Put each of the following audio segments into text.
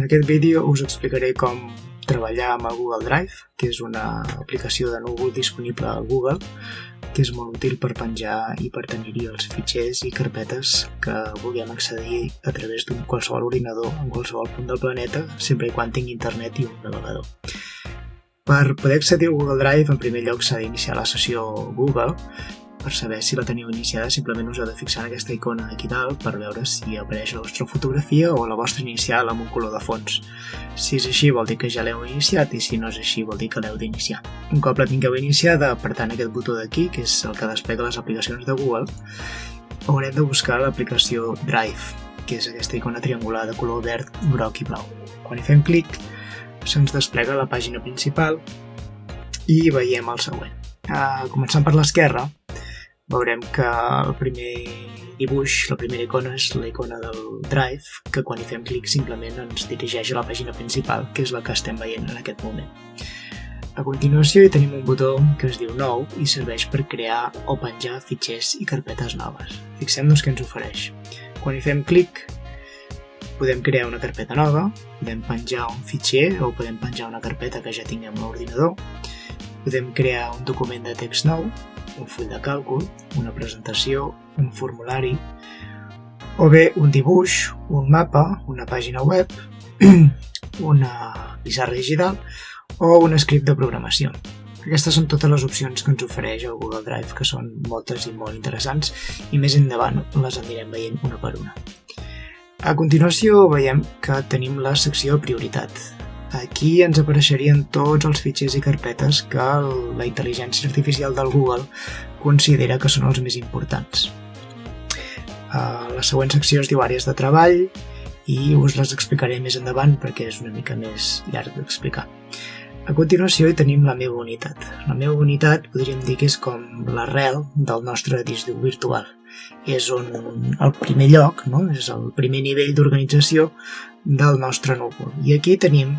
En aquest vídeo us explicaré com treballar amb el Google Drive, que és una aplicació de núvol disponible al Google, que és molt útil per penjar i per tenir-hi els fitxers i carpetes que vulguem accedir a través d'un qualsevol ordinador en qualsevol punt del planeta, sempre i quan tingui internet i un navegador. Per poder accedir al Google Drive, en primer lloc s'ha d'iniciar la sessió Google. Per saber si la teniu iniciada, simplement us heu de fixar en aquesta icona aquí dalt per veure si apareix la vostra fotografia o la vostra inicial amb un color de fons. Si és així, vol dir que ja l'heu iniciat, i si no és així, vol dir que l'heu d'iniciar. Un cop la tingueu iniciada, apretant aquest botó d'aquí, que és el que desplega les aplicacions de Google, haurem de buscar l'aplicació Drive, que és aquesta icona triangular de color verd, groc i blau. Quan hi fem clic, se'ns desplega la pàgina principal i veiem el següent. Començant per l'esquerra, veurem que el primer dibuix, la primera icona, és la icona del Drive, que quan hi fem clic simplement ens dirigeix a la pàgina principal, que és la que estem veient en aquest moment. A continuació hi tenim un botó que es diu Nou i serveix per crear o penjar fitxers i carpetes noves. Fixem-nos què ens ofereix. Quan hi fem clic, podem crear una carpeta nova, podem penjar un fitxer o podem penjar una carpeta que ja tinguem a l'ordinador, podem crear un document de text nou, un full de càlcul, una presentació, un formulari, o bé un dibuix, un mapa, una pàgina web, una pissarra digital o un script de programació. Aquestes són totes les opcions que ens ofereix el Google Drive, que són moltes i molt interessants, i més endavant les anirem veient una per una. A continuació veiem que tenim la secció Prioritat. Aquí ens apareixerien tots els fitxers i carpetes que la intel·ligència artificial del Google considera que són els més importants. La següent secció es diu Àrees de treball i us les explicaré més endavant perquè és una mica més llarg d'explicar. A continuació hi tenim la meva unitat. La meva unitat podríem dir que és com l'arrel del nostre disc dur virtual. És el primer lloc, no? És el primer nivell d'organització del nostre núvol. I aquí tenim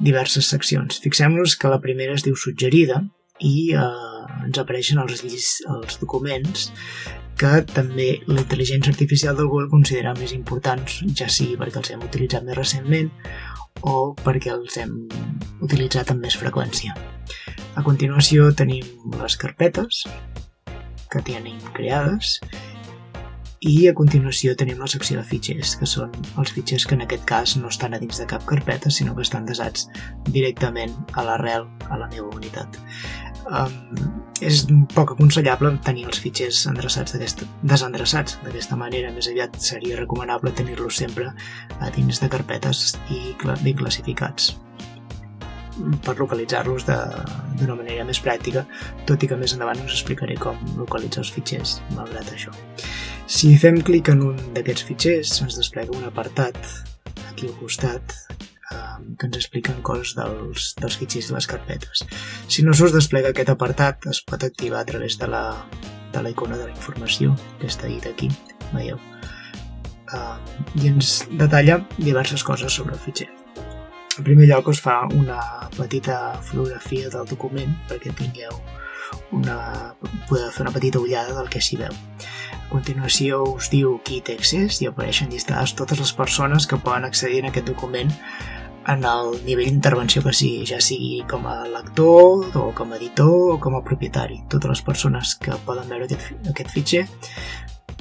diverses seccions. Fixem-nos que la primera es diu Suggerida i ens apareixen els documents que també la intel·ligència artificial del Google considera més importants, ja sigui perquè els hem utilitzat més recentment o perquè els hem utilitzat amb més freqüència. A continuació tenim les carpetes que tenim creades i a continuació tenim la secció de fitxers, que són els fitxers que en aquest cas no estan a dins de cap carpeta, sinó que estan desats directament a l'arrel, a la meva unitat. És poc aconsellable tenir els fitxers desendreçats d'aquesta manera, més aviat seria recomanable tenir-los sempre a dins de carpetes i ben classificats per localitzar-los d'una manera més pràctica, tot i que més endavant us explicaré com localitzar els fitxers, malgrat això. Si fem clic en un d'aquests fitxers, ens desplega un apartat aquí al costat que ens expliquen coses dels fitxers i les carpetes. Si no s'us desplega aquest apartat, es pot activar a través de la icona de la informació, que està dit aquí, veieu? I ens detalla diverses coses sobre el fitxer. En primer lloc us fa una petita fotografia del document perquè podeu fer una petita ullada del que s'hi veu. A continuació us diu qui té accés i apareixen llistades totes les persones que poden accedir a aquest document en el nivell d'intervenció que sigui, ja sigui com a lector o com a editor o com a propietari. Totes les persones que poden veure aquest fitxer,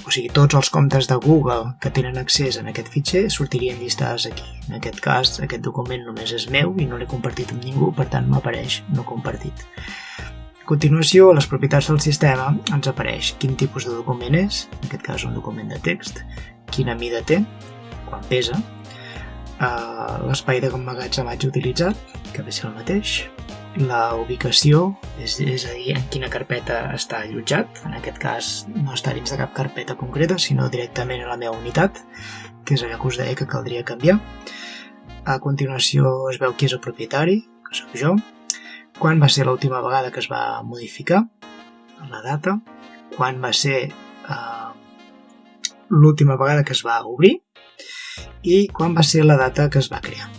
o sigui, tots els comptes de Google que tenen accés a aquest fitxer sortirien llistades aquí. En aquest cas, aquest document només és meu i no l'he compartit amb ningú, per tant m'apareix no compartit. A continuació, a les propietats del sistema ens apareix quin tipus de document és, en aquest cas un document de text, quina mida té, quan pesa, l'espai d'emmagatzematge utilitzat, que ve ser el mateix, la ubicació, és a dir, en quina carpeta està allotjat. En aquest cas no està dins de cap carpeta concreta, sinó directament a la meva unitat, que és allò que us deia que caldria canviar. A continuació es veu qui és el propietari, que sóc jo, quan va ser l'última vegada que es va modificar, la data, quan va ser l'última vegada que es va obrir i quan va ser la data que es va crear.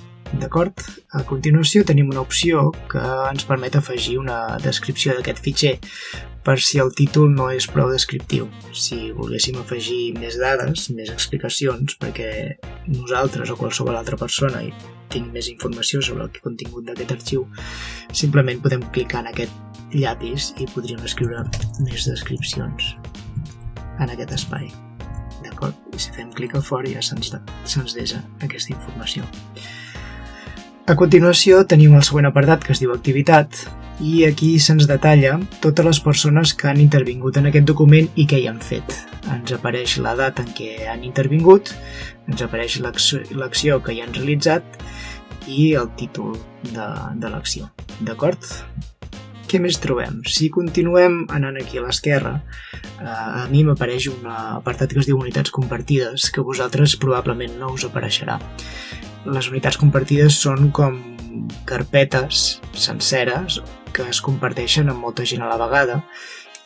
D'acord? A continuació tenim una opció que ens permet afegir una descripció d'aquest fitxer per si el títol no és prou descriptiu. Si volguéssim afegir més dades, més explicacions, perquè nosaltres o qualsevol altra persona tingui més informació sobre el contingut d'aquest arxiu, simplement podem clicar en aquest llapis i podríem escriure més descripcions en aquest espai. D'acord? I si fem clic a fora ja se'ns desa aquesta informació. A continuació tenim el següent apartat que es diu activitat i aquí se'ns detalla totes les persones que han intervingut en aquest document i què hi han fet. Ens apareix la data en què han intervingut, ens apareix l'acció que hi han realitzat i el títol de l'acció. D'acord? Què més trobem? Si continuem anant aquí a l'esquerra, a mi m'apareix un apartat que es diu unitats compartides, que a vosaltres probablement no us apareixerà. Les unitats compartides són com carpetes senceres que es comparteixen amb molta gent a la vegada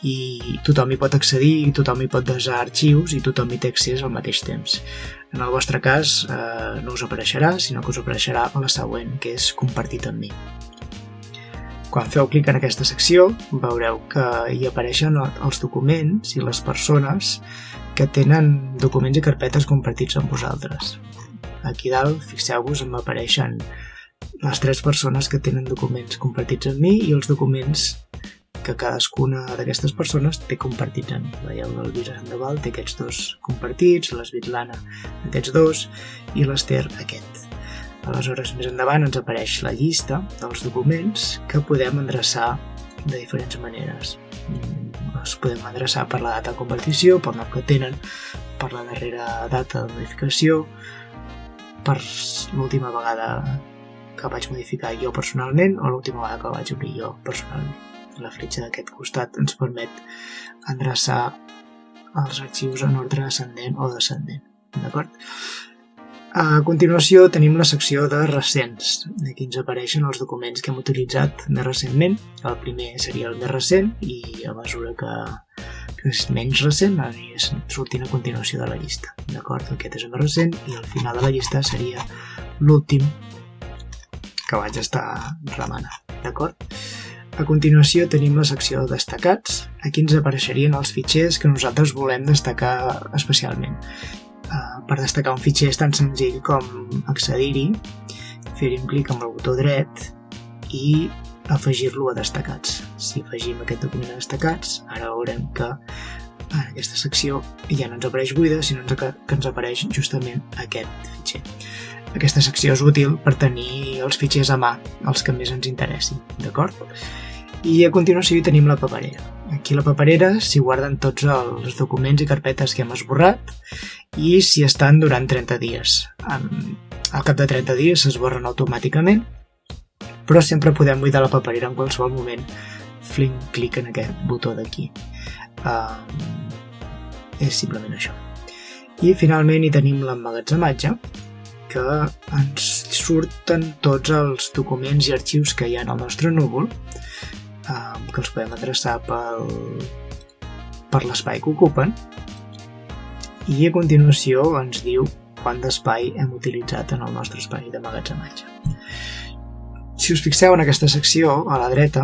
i tothom hi pot accedir, i tothom hi pot desar arxius i tothom hi té accés al mateix temps. En el vostre cas no us apareixerà, sinó que us apareixerà la següent, que és compartit amb mi. Quan feu clic en aquesta secció, veureu que hi apareixen els documents i les persones que tenen documents i carpetes compartits amb vosaltres. Aquí dalt, fixeu-vos, m'apareixen les 3 persones que tenen documents compartits amb mi i els documents que cadascuna d'aquestes persones té compartits amb mi. Veieu, l'Elvira Sandoval té aquests 2 compartits, l'Svitlana aquests 2 i l'Ester aquest. Aleshores, més endavant ens apareix la llista dels documents que podem endreçar de diferents maneres. Els podem endreçar per la data de compartició, pel nom que tenen, per la darrera data de modificació, per l'última vegada que vaig modificar jo personalment o l'última vegada que vaig obrir jo personalment. La fletxa d'aquest costat ens permet endreçar els arxius en ordre ascendent o descendent. D'acord? A continuació tenim la secció de recents. Aquí ens apareixen els documents que hem utilitzat més recentment. El primer seria el més recent i a mesura que és menys recent anirà sortint a continuació de la llista. D'acord? Aquest és el més recent i al final de la llista seria l'últim que vaig estar remenant. D'acord? A continuació tenim la secció de destacats. Aquí ens apareixerien els fitxers que nosaltres volem destacar especialment. Per destacar un fitxer és tan senzill com accedir-hi, fer-hi un clic amb el botó dret i afegir-lo a destacats. Si afegim aquest document a destacats, ara veurem que en aquesta secció ja no ens apareix buida, sinó que ens apareix justament aquest fitxer. Aquesta secció és útil per tenir els fitxers a mà, els que més ens interessin, d'acord? I a continuació hi tenim la paperera. Aquí a la paperera s'hi guarden tots els documents i carpetes que hem esborrat i s'hi estan durant 30 dies. Al cap de 30 dies s'esborren automàticament, però sempre podem buidar la paperera en qualsevol moment fent clic en aquest botó d'aquí. És simplement això. I finalment hi tenim l'emmagatzematge, que ens surten tots els documents i arxius que hi ha en el nostre núvol, que els podem adreçar per l'espai que ocupen, i a continuació ens diu quant d'espai hem utilitzat en el nostre espai d'emmagatzematge. Si us fixeu en aquesta secció, a la dreta,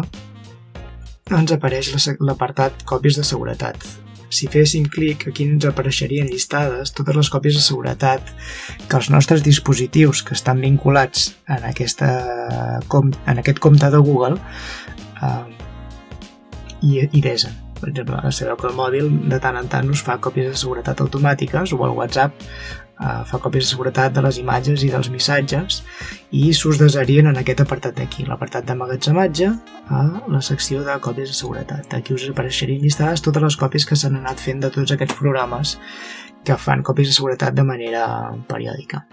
ens apareix l'apartat còpies de seguretat. Si féssim clic, aquí ens apareixerien llistades totes les còpies de seguretat que els nostres dispositius que estan vinculats en aquest compte de Google hi desen. Per exemple, sabeu que el mòbil de tant en tant us fa còpies de seguretat automàtiques o el WhatsApp fa còpies de seguretat de les imatges i dels missatges i s'us desarien en aquest apartat d'aquí, l'apartat d'emmagatzematge a la secció de còpies de seguretat. Aquí us apareixerien llistades totes les còpies que s'han anat fent de tots aquests programes que fan còpies de seguretat de manera periòdica.